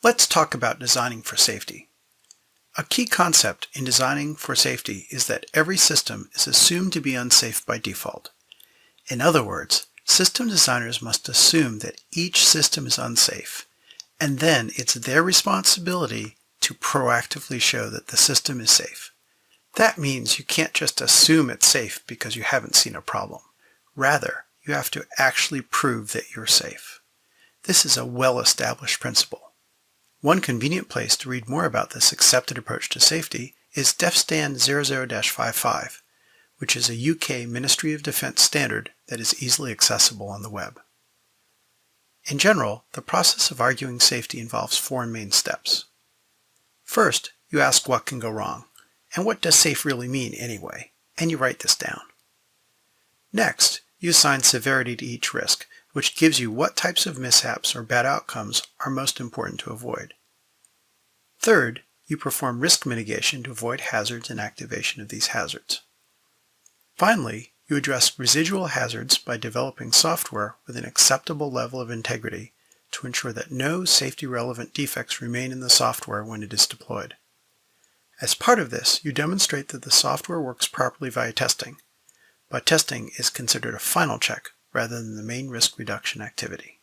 Let's talk about designing for safety. A key concept in designing for safety is that every system is assumed to be unsafe by default. In other words, system designers must assume that each system is unsafe, and then it's their responsibility to proactively show that the system is safe. That means you can't just assume it's safe because you haven't seen a problem. Rather, you have to actually prove that you're safe. This is a well-established principle. One convenient place to read more about this accepted approach to safety is DEFSTAN 00-55, which is a UK Ministry of Defence standard that is easily accessible on the web. In general, the process of arguing safety involves four main steps. First, you ask what can go wrong, and what does safe really mean anyway, and you write this down. Next, you assign severity to each risk, which gives you what types of mishaps or bad outcomes are most important to avoid. Third, you perform risk mitigation to avoid hazards and activation of these hazards. Finally, you address residual hazards by developing software with an acceptable level of integrity to ensure that no safety-relevant defects remain in the software when it is deployed. As part of this, you demonstrate that the software works properly via testing, but testing is considered a final check rather than the main risk reduction activity.